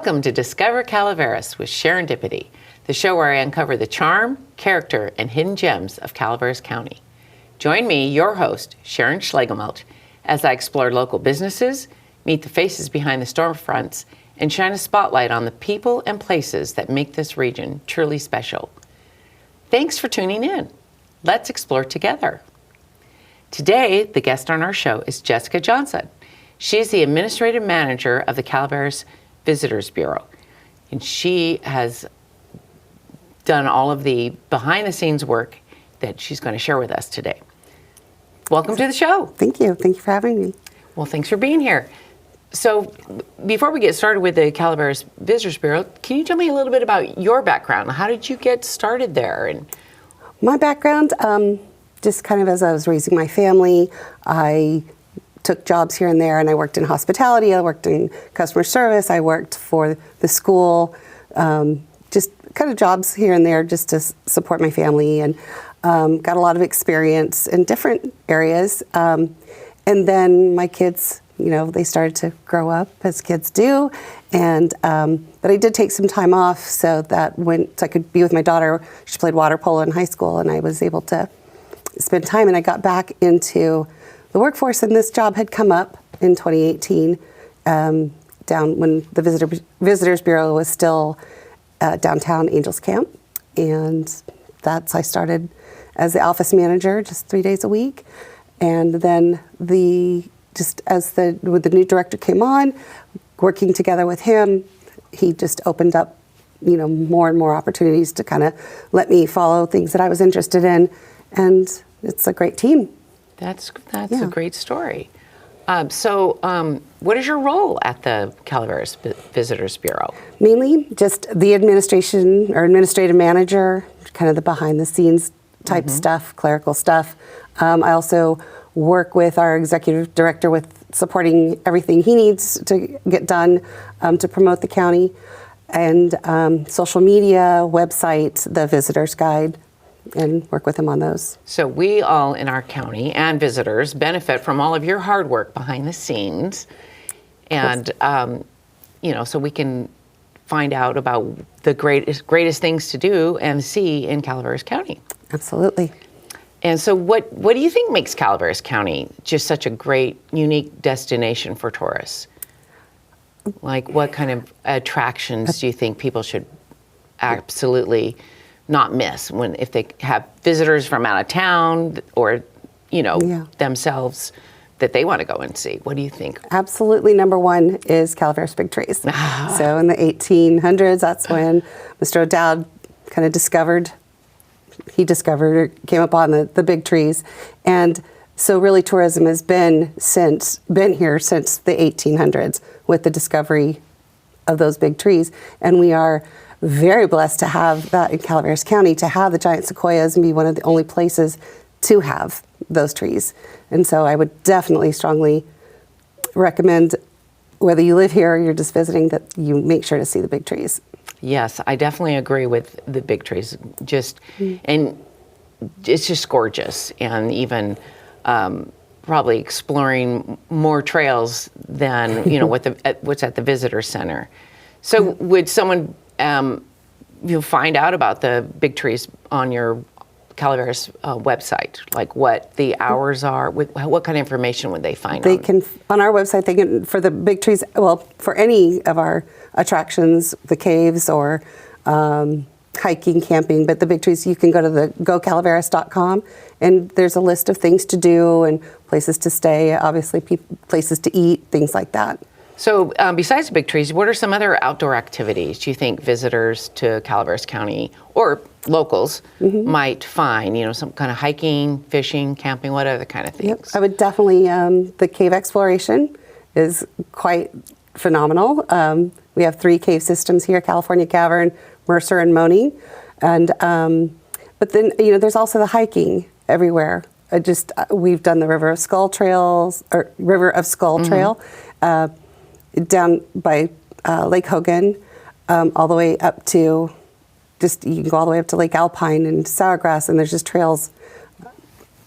Welcome to Discover Calaveras with Sharondipity, the show where I uncover the charm, character, and hidden gems of Calaveras County. Join me, your host, Sharon Schlegelmilch, as I explore local businesses, meet the faces behind the storefronts, and shine a spotlight on the people and places that make this region truly special. Thanks for tuning in. Let's explore together. Today, the guest on our show is Jessica Johnson. She's the administrative manager of the Calaveras Visitors Bureau, and she has done all of the behind-the-scenes work that she's going to share with us today. Welcome to the show. Thank you. Thank you for having me. Well, thanks for being here. So before we get started with the Calaveras Visitors Bureau, can you tell me a little bit about your background? How did you get started there? And my background, just kind of as I was raising my family, I took jobs here and there, and I worked in hospitality, I worked in customer service, I worked for the school, just kind of jobs here and there just to support my family, and got a lot of experience in different areas. And then my kids, they started to grow up as kids do, and but I did take some time off so I could be with my daughter. She played water polo in high school, and I was able to spend time, and I got back into the workforce, and this job had come up in 2018, down when the Visitors Bureau was still downtown Angels Camp, and I started as the office manager, just 3 days a week, and then as the new director came on, working together with him, he just opened up, more and more opportunities to kind of let me follow things that I was interested in, and it's a great team. That's a great story. So what is your role at the Calaveras Visitors Bureau? Mainly just the administration or administrative manager, kind of the behind the scenes type stuff, clerical stuff. I also work with our executive director with supporting everything he needs to get done to promote the county, and social media, website, the visitor's guide, and work with him on those. So we all in our county and visitors benefit from all of your hard work behind the scenes, and so we can find out about the greatest things to do and see in Calaveras County. Absolutely. And so what do you think makes Calaveras County just such a great, unique destination for tourists? Like, what kind of attractions do you think people should absolutely not miss if they have visitors from out of town or, themselves that they want to go and see? What do you think? Absolutely. Number one is Calaveras big trees. So in the 1800s, that's when Mr. O'Dowd kind of came upon the big trees. And so really tourism has been here since the 1800s with the discovery of those big trees. And we are very blessed to have that in Calaveras County, to have the giant sequoias and be one of the only places to have those trees. And so I would definitely strongly recommend, whether you live here or you're just visiting, that you make sure to see the big trees. Yes, I definitely agree with the big trees. And it's just gorgeous, and even probably exploring more trails than what's at the visitor center. So would someone you'll find out about the big trees on your Calaveras website, like what the hours are? What kind of information would they find? On our website, they can, for the big trees, for any of our attractions, the caves or hiking, camping, but the big trees, you can go to the gocalaveras.com, and there's a list of things to do and places to stay, obviously places to eat, things like that. So besides the big trees, what are some other outdoor activities do you think visitors to Calaveras County or locals might find? Some kind of hiking, fishing, camping, what other kind of things? Yep. I would definitely, the cave exploration is quite phenomenal. We have 3 cave systems here: California Cavern, Mercer, and Moaning. And but then, there's also the hiking everywhere. We've done the River of Skull Trail, down by Lake Hogan, all the way up to you can go all the way up to Lake Alpine and Sourgrass, and there's just trails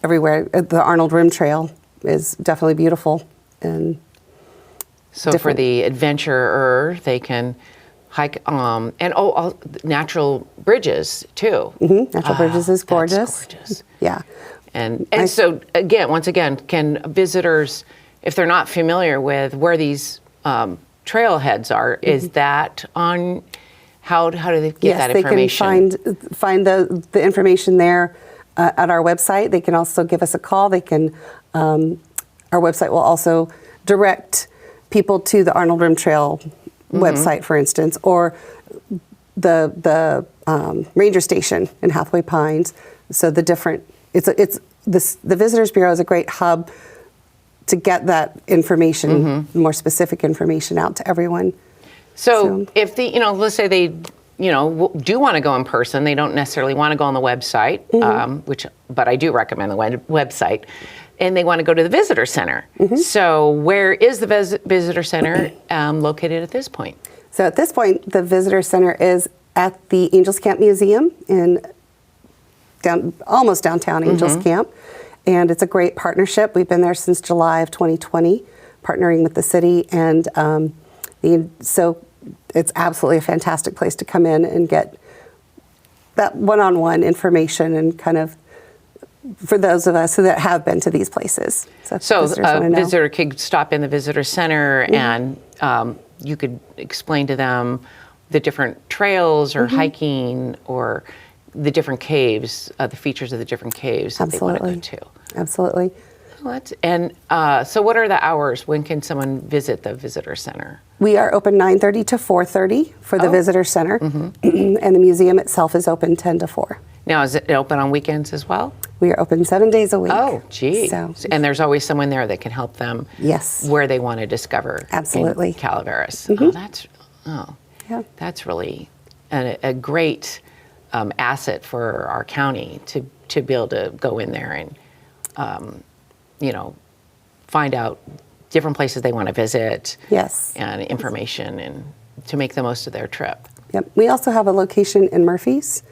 everywhere. The Arnold Rim Trail is definitely beautiful. And so for the adventurer, they can hike, and natural bridges too. Natural Bridges is gorgeous. That's gorgeous. Yeah. And so again, once again, can visitors, if they're not familiar with where these trailheads are, is that on? How do they get that information? They can find the information there at our website. They can also give us a call. They can. Our website will also direct people to the Arnold Rim Trail website, for instance, or the ranger station in Hathaway Pines. So the Visitors Bureau is a great hub to get that information, more specific information out to everyone. So if let's say they, do want to go in person, they don't necessarily want to go on the website, but I do recommend the website, and they want to go to the visitor center. So where is the visitor center located at this point? So at this point, the visitor center is at the Angels Camp Museum in almost downtown Angels Camp, and it's a great partnership. We've been there since July of 2020, partnering with the city, and so it's absolutely a fantastic place to come in and get that one-on-one information, and kind of for those of us who have been to these places. So a visitor could stop in the visitor center, and you could explain to them the different trails or hiking or the different caves, the features of the different caves that they want to go to. Absolutely. So what are the hours? When can someone visit the visitor center? We are open 9:30 to 4:30 for the visitor center, and the museum itself is open 10 to 4. Now, is it open on weekends as well? We are open 7 days a week. Oh, gee. And there's always someone there that can help them where they want to discover Absolutely. in Calaveras. That's really a great asset for our county to be able to go in there and, find out different places they want to visit. Yes. And information, and to make the most of their trip. Yep. We also have a location in Murphy's.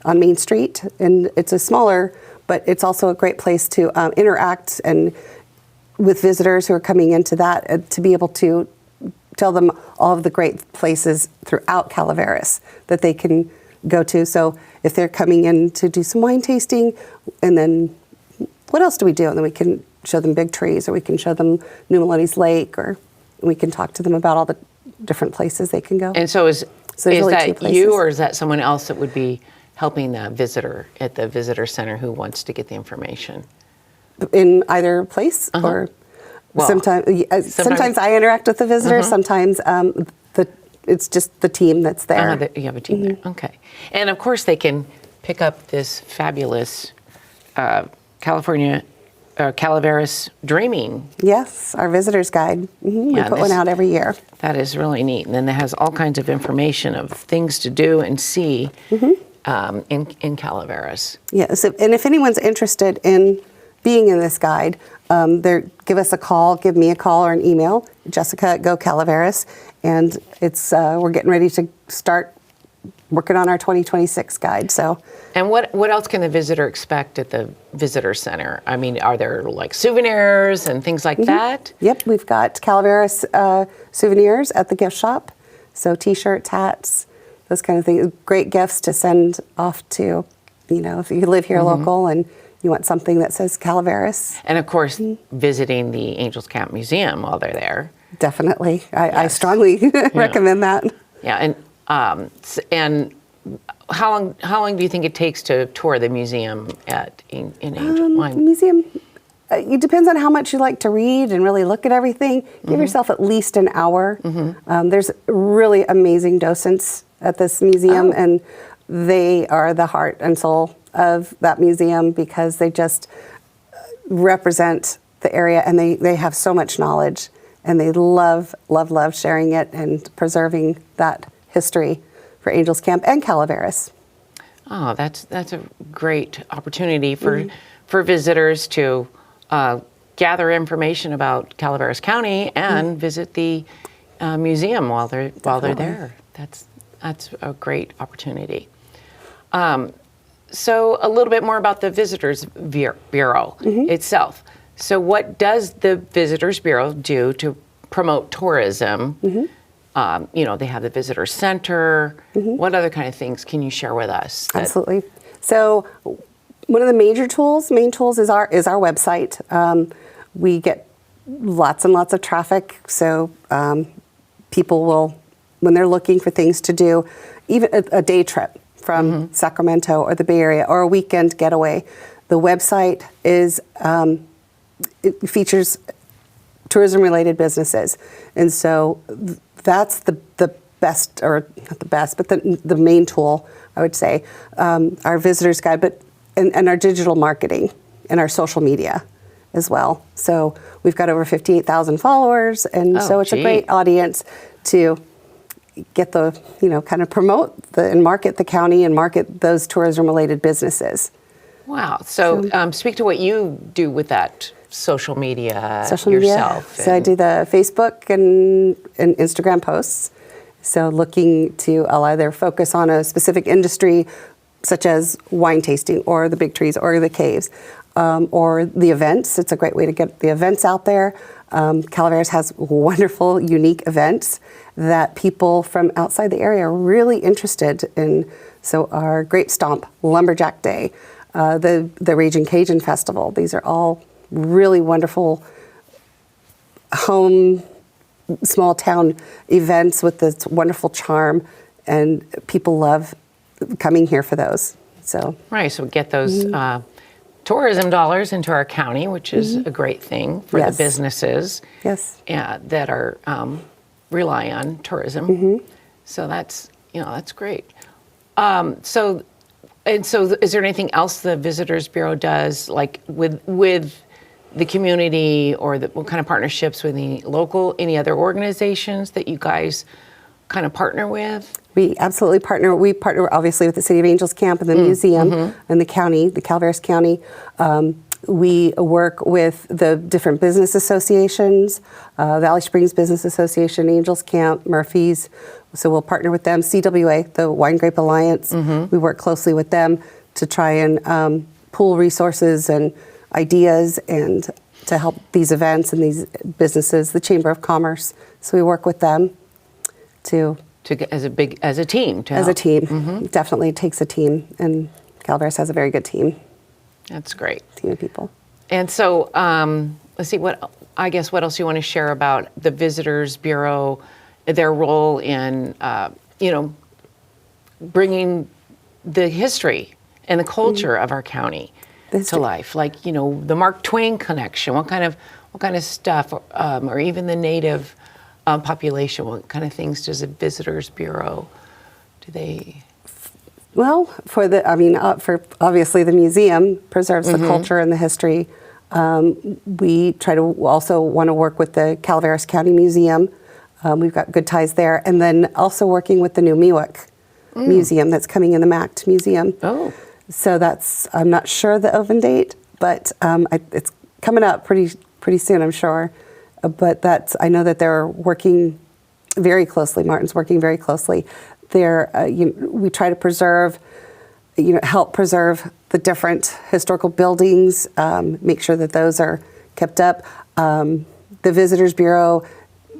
On Main Street, and it's a smaller, but it's also a great place to interact and with visitors who are coming into that, to be able to tell them all of the great places throughout Calaveras that they can go to. So if they're coming in to do some wine tasting, and then what else do we do? And then we can show them Big Trees, or we can show them New Melones Lake, or we can talk to them about all the different places they can go. And so is really that you, or is that someone else that would be helping the visitor at the visitor center who wants to get the information? In either place, or sometimes I interact with the visitor. Sometimes it's just the team that's there. You have a team there. Okay. And of course, they can pick up this fabulous Calaveras Dreaming. Yes, our visitor's guide. We put one out every year. That is really neat. And then it has all kinds of information of things to do and see in Calaveras. Yes, and if anyone's interested in being in this guide, give us a call, give me a call or an email, Jessica at Go Calaveras, and we're getting ready to start working on our 2026 guide. And what else can the visitor expect at the visitor center? I mean, are there like souvenirs and things like that? Yep, we've got Calaveras souvenirs at the gift shop. So T-shirts, hats, those kind of things. Great gifts to send off to, if you live here local and you want something that says Calaveras. And of course, visiting the Angels Camp Museum while they're there. Definitely. I strongly recommend that. Yeah, and how long do you think it takes to tour the museum in Angel? Museum, it depends on how much you like to read and really look at everything. Give yourself at least an hour. There's really amazing docents at this museum, and they are the heart and soul of that museum, because they just represent the area, and they have so much knowledge, and they love sharing it and preserving that history for Angels Camp and Calaveras. Oh, that's a great opportunity for visitors to gather information about Calaveras County and visit the museum while they're there. That's a great opportunity. So a little bit more about the Visitors Bureau itself. So what does the Visitors Bureau do to promote tourism They have the visitor center. What other kind of things can you share with us? Absolutely. So one of the main tools is our website. We get lots and lots of traffic. So people will, when they're looking for things to do, even a day trip from Sacramento or the Bay Area or a weekend getaway, the website it features tourism-related businesses. And so that's the best, or not the best, but the main tool, I would say. Our visitors guide, and our digital marketing and our social media as well. So we've got over 58,000 followers, and so it's a great audience to get kind of promote and market the county and market those tourism-related businesses. Wow. So speak to what you do with that social media yourself. Media. So I do the Facebook and Instagram posts. So looking to either focus on a specific industry, such as wine tasting or the big trees or the caves, or the events. It's a great way to get the events out there. Calaveras has wonderful, unique events that people from outside the area are really interested in. So our Grape Stomp, Lumberjack Day, the Raging Cajun Festival. These are all really wonderful home, small town events with this wonderful charm, and people love coming here for those. So we get those tourism dollars into our county, which is a great thing for the businesses that are rely on tourism. So that's great. So is there anything else the Visitors Bureau does, like with the community, or what kind of partnerships with any other organizations that you guys kind of partner with? We absolutely partner. We partner obviously with the City of Angels Camp and the museum and the county, the Calaveras County. We work with the different business associations, Valley Springs Business Association, Angels Camp, Murphy's. So we'll partner with them. CWA, the Wine Grape Alliance, we work closely with them to try and pool resources and ideas and to help these events and these businesses, the Chamber of Commerce. So we work with them to as a team. As a team, definitely takes a team, and Calaveras has a very good team. That's great. Team of people. And so let's see, what else you want to share about the Visitors Bureau, their role in bringing the history and the culture of our county to life, like the Mark Twain connection. What kind of stuff, or even the native population? What kind of things does the Visitors Bureau do they? Well, for obviously the museum preserves the culture and the history. We try to also want to work with the Calaveras County Museum. We've got good ties there, and then also working with the new Miwok Museum that's coming in the MACT Museum. Oh. So I'm not sure the open date, but it's coming up pretty soon, I'm sure. But I know that they're working very closely. Martin's working very closely. We try to help preserve the different historical buildings, make sure that those are kept up. The Visitors Bureau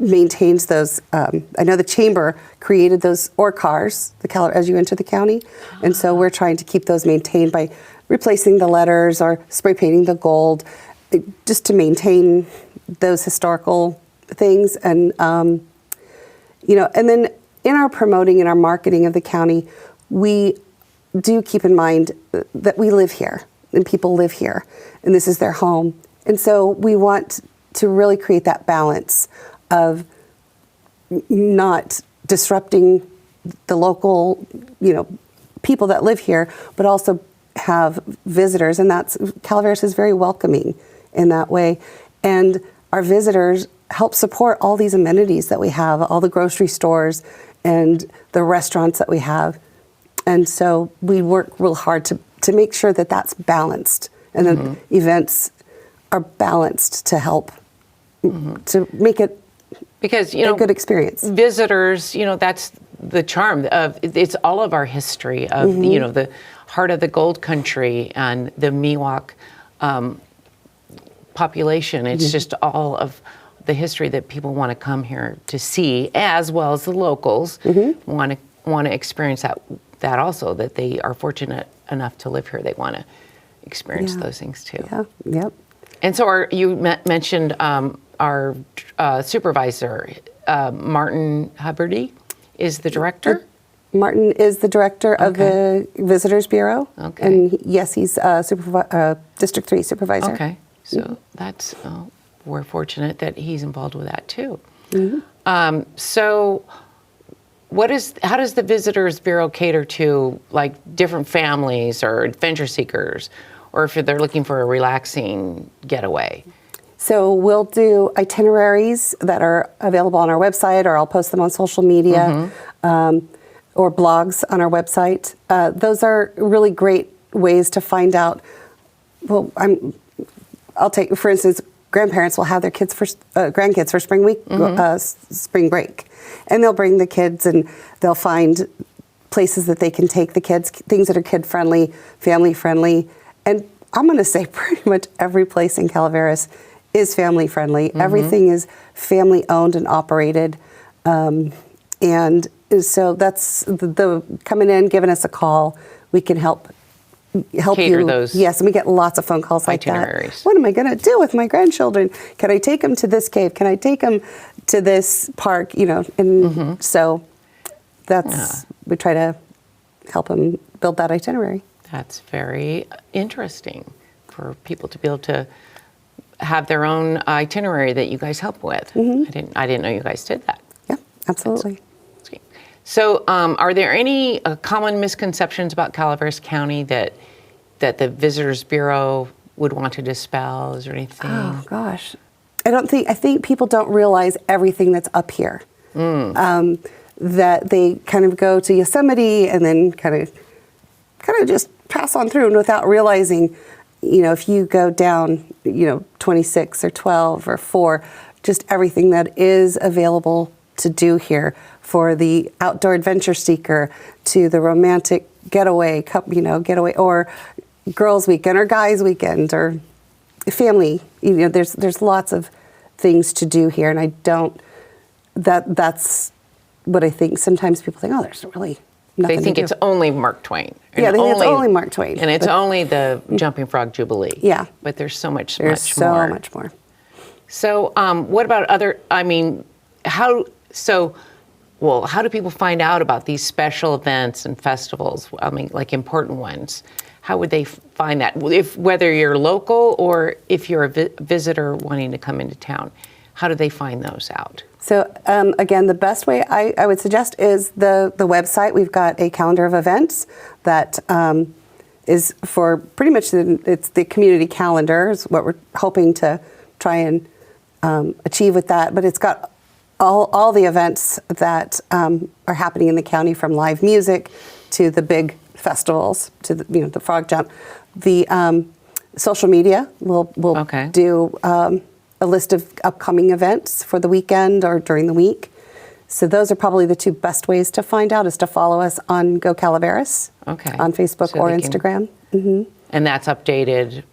maintains those. I know the Chamber created those ore cars as you enter the county, and so we're trying to keep those maintained by replacing the letters or spray painting the gold, just to maintain those historical things. And and then in our promoting and our marketing of the county, we do keep in mind that we live here and people live here, and this is their home. And so we want to really create that balance of not disrupting the local, people that live here, but also have visitors. And Calaveras is very welcoming in that way. And our visitors help support all these amenities that we have, all the grocery stores and the restaurants that we have. And so we work real hard to make sure that that's balanced, and the events are balanced to help to make it because a good experience. Visitors, that's the charm of it's all of our history of the heart of the Gold Country and the Miwok population. It's just all of the history that people want to come here to see, as well as the locals want to experience that also, that they are fortunate enough to live here. They want to experience those things too. Yeah. Yep. And so you mentioned our supervisor, Martin Hubbardy, is the director? Martin is the director of the Visitors Bureau. Okay. And yes, he's District 3 supervisor. Okay. So that's, we're fortunate that he's involved with that too. So how does the Visitors Bureau cater to like different families or adventure seekers, or if they're looking for a relaxing getaway? So we'll do itineraries that are available on our website, or I'll post them on social media, or blogs on our website. Those are really great ways to find out. Well, I'll take, for instance, grandparents will have their grandkids for spring week, spring break, and they'll bring the kids, and they'll find places that they can take the kids, things that are kid friendly, family friendly, and I'm going to say pretty much every place in Calaveras is family friendly. Everything is family owned and operated, and so that's the coming in, giving us a call. We can help Cater you. Those yes, and we get lots of phone calls like itineraries. that. What am I going to do with my grandchildren? Can I take them to this cave? Can I take them to this park? And so that's we try to help them build that itinerary. That's very interesting for people to be able to have their own itinerary that you guys help with. I didn't know you guys did that. Yeah, absolutely. That's great. So, are there any common misconceptions about Calaveras County that the Visitors Bureau would want to dispel? Is there anything? Oh gosh, I think people don't realize everything that's up here. That they kind of go to Yosemite and then kind of just pass on through, and without realizing, if you go down, 26 or 12 or 4, just everything that is available to do here for the outdoor adventure seeker, to the romantic getaway, or girls' weekend or guys' weekend or family. There's lots of things to do here, and that's what I think. Sometimes people think, oh, there's really nothing They think to do. it's only Mark Twain. Yeah, they think it's only Mark Twain. And it's only the Jumping Frog Jubilee. Yeah. But there's so much There's so more. much more. So what about how do people find out about these special events and festivals? Like important ones. How would they find that? Whether you're local or if you're a visitor wanting to come into town, how do they find those out? So again, the best way I would suggest is the website. We've got a calendar of events that is for pretty much it's the community calendar is what we're hoping to try and achieve with that. But it's got all the events that are happening in the county, from live music to the big festivals to the frog jump. The social media will do a list of upcoming events for the weekend or during the week. So those are probably the two best ways to find out, is to follow us on Go Calaveras on Facebook or Instagram. And that's updated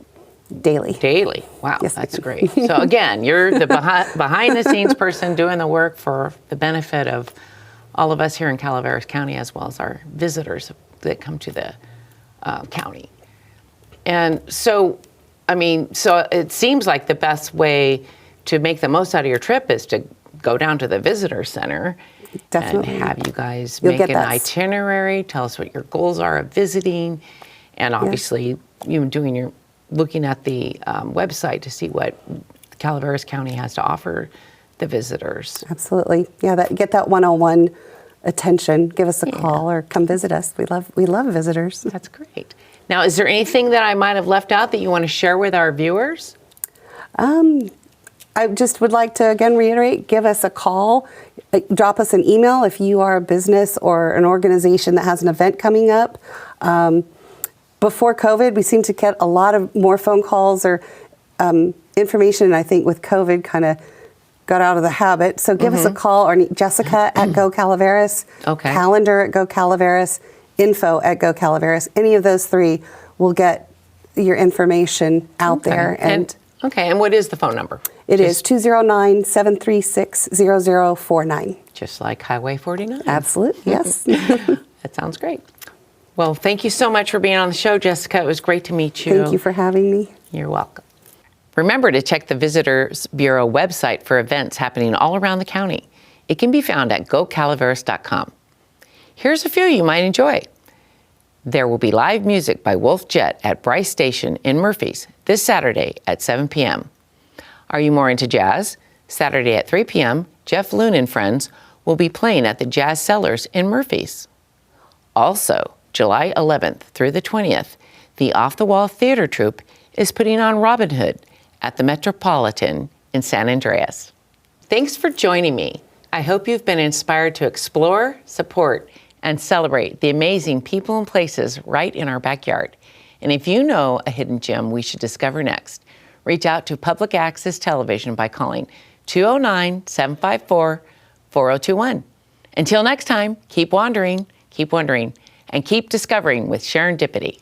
daily. Wow, Yes, that's great. So again, you're the behind the scenes person doing the work for the benefit of all of us here in Calaveras County, as well as our visitors that come to the county. And so it seems like the best way to make the most out of your trip is to go down to the visitor center. Definitely. And have you guys You'll make get an that. itinerary, tell us what your goals are of visiting, and obviously looking at the website to see what Calaveras County has to offer the visitors. Absolutely. Yeah, get that one-on-one attention. Give us a call or come visit us. We love visitors. That's great. Now, is there anything that I might have left out that you want to share with our viewers? I just would like to again reiterate, give us a call, drop us an email if you are a business or an organization that has an event coming up. Before COVID, we seemed to get a lot of more phone calls or information, and I think with COVID kind of got out of the habit. So give us a call, or Jessica at Go Calaveras, calendar at Go Calaveras, info at Go Calaveras. Any of those three will get your information out there. Okay, and what is the phone number? It is 209-736-0049. Just like Highway 49. Absolutely, yes. That sounds great. Well, thank you so much for being on the show, Jessica. It was great to meet you. Thank you for having me. You're welcome. Remember to check the Visitors Bureau website for events happening all around the county. It can be found at gocalaveras.com. Here's a few you might enjoy. There will be live music by Wolf Jet at Bryce Station in Murphys this Saturday at 7 p.m. Are you more into jazz? Saturday at 3 p.m., Jeff Loon and friends will be playing at the Jazz Cellars in Murphys. Also, July 11th through the 20th, the Off the Wall Theater Troupe is putting on Robin Hood at the Metropolitan in San Andreas. Thanks for joining me. I hope you've been inspired to explore, support, and celebrate the amazing people and places right in our backyard. And if you know a hidden gem we should discover next, reach out to Public Access Television by calling 209-754-4021. Until next time, keep wandering, and keep discovering with Sharondipity.